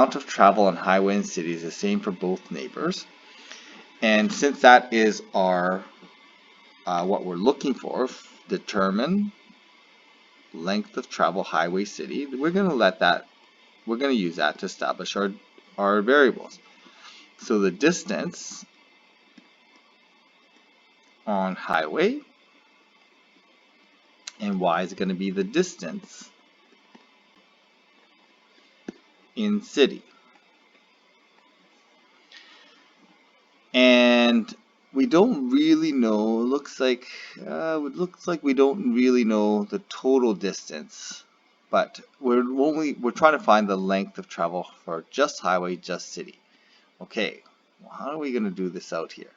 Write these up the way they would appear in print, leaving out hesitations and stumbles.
amount of travel on highway and city is the same for both neighbors. And since that is our what we're looking for, determine length of travel highway city, we're going to use that to establish our variables. So the distance on highway, and y is going to be the distance in city. And we don't really know, it looks like we don't really know the total distance, but we're trying to find the length of travel for just highway, just city. Okay, well, how are we going to do this out here?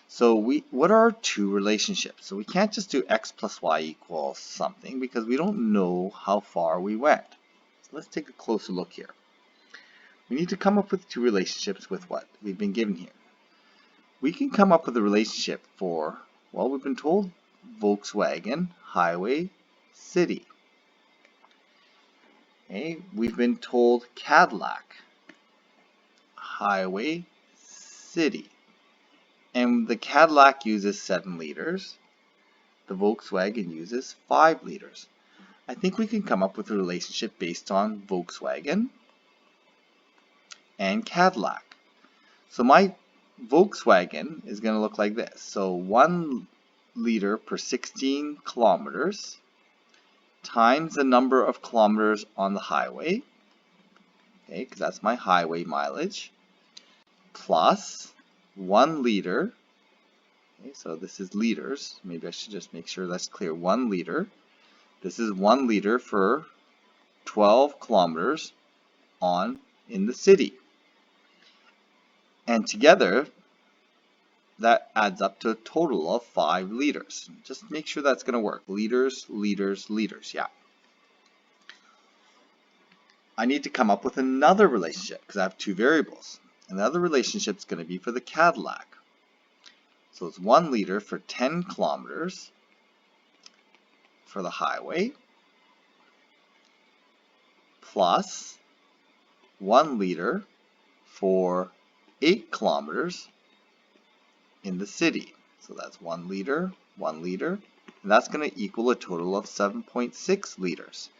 So what are our two relationships? So we can't just do x plus y equals something because we don't know how far we went. So let's take a closer look here. We need to come up with two relationships with what we've been given here. We can come up with a relationship for, well, we've been told Volkswagen, highway, city. Okay, we've been told Cadillac, highway, city. And the Cadillac uses 7 liters. The Volkswagen uses 5 liters. I think we can come up with a relationship based on Volkswagen and Cadillac. So my Volkswagen is going to look like this. So 1 liter per 16 kilometers times the number of kilometers on the highway, okay, because that's my highway mileage, plus 1 liter, okay, so this is liters, maybe I should just make sure that's clear, 1 liter, this is 1 liter for 12 kilometers in the city. And together, that adds up to a total of 5 liters. Just make sure that's going to work. Liters, liters, liters. Yeah. I need to come up with another relationship because I have two variables. Another relationship is going to be for the Cadillac. So it's 1 liter for 10 kilometers for the highway plus 1 liter for 8 kilometers in the city. So that's 1 liter, 1 liter, and that's going to equal a total of 7.6 liters.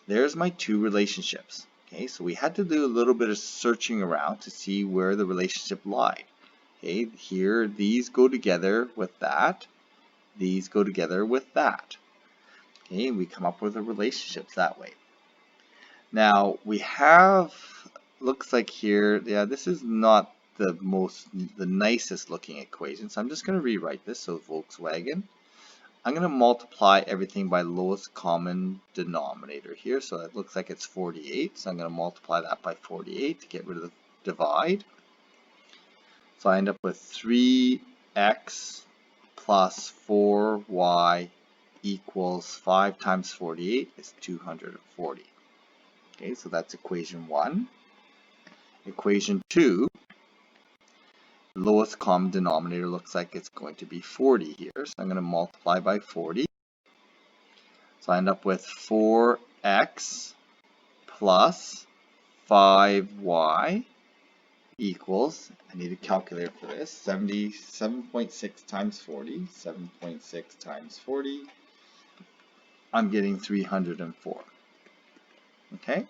There's my two relationships. Okay, so we had to do a little bit of searching around to see where the relationship lied. Okay, here these go together with that, these go together with that. Okay, and we come up with the relationships that way. Now we have, looks like here, yeah, this is not the nicest looking equation, so I'm just going to rewrite this. So Volkswagen, I'm going to multiply everything by lowest common denominator here, so it looks like it's 48, so I'm going to multiply that by 48 to get rid of the divide. So I end up with 3x plus 4y equals 5 times 48 is 240. Okay, so that's equation 1. Equation 2, the lowest common denominator looks like it's going to be 40 here, so I'm going to multiply by 40. So I end up with 4x plus 5y equals, I need a calculator for this, 77.6 times 40, 7.6 times 40, I'm getting 304. Okay?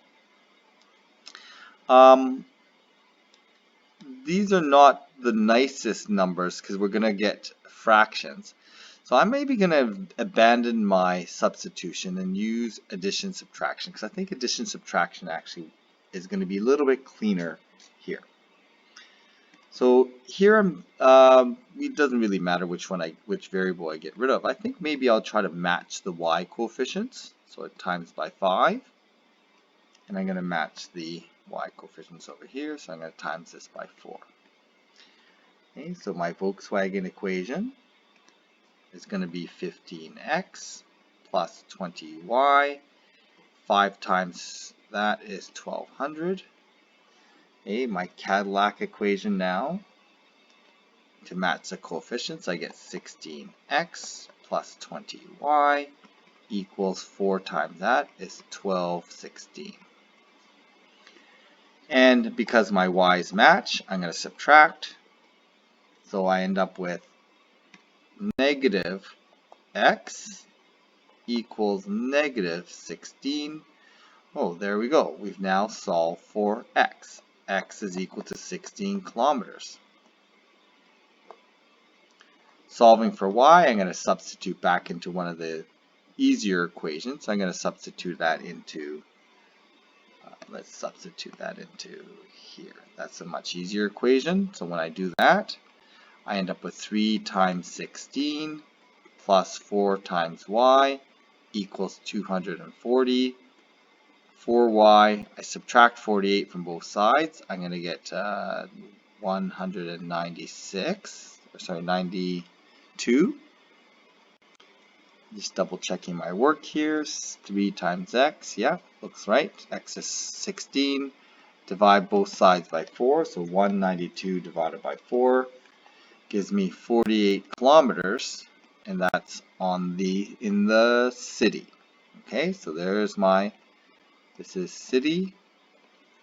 These are not the nicest numbers because we're going to get fractions. So I'm maybe going to abandon my substitution and use addition subtraction because I think addition subtraction actually is going to be a little bit cleaner here. So here it doesn't really matter which variable I get rid of. I think maybe I'll try to match the y coefficients. So it times by 5, and I'm going to match the y coefficients over here. So I'm going to times this by 4. Okay, so my Volkswagen equation is going to be 15x plus 20y. 5 times that is 1200. Okay, my Cadillac equation now, to match the coefficients, I get 16x plus 20y equals 4 times that is 1216. And because my y's match, I'm going to subtract. So I end up with negative x equals negative 16. Oh, there we go. We've now solved for x. X is equal to 16 kilometers. Solving for y, I'm going to substitute back into one of the easier equations. I'm going to substitute that into, let's substitute that into here. That's a much easier equation. So when I do that, I end up with 3 times 16 plus 4 times y equals 240. For y, I subtract 48 from both sides. I'm going to get 196, or sorry, 92. Just double checking my work here. 3 times x, yeah, looks right. X is 16. Divide both sides by 4, so 192 divided by 4 gives me 48 kilometers, and that's in the city. Okay, so there's this is city,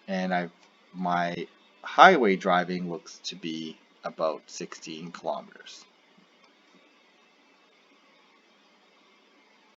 and my highway driving looks to be about 16 kilometers.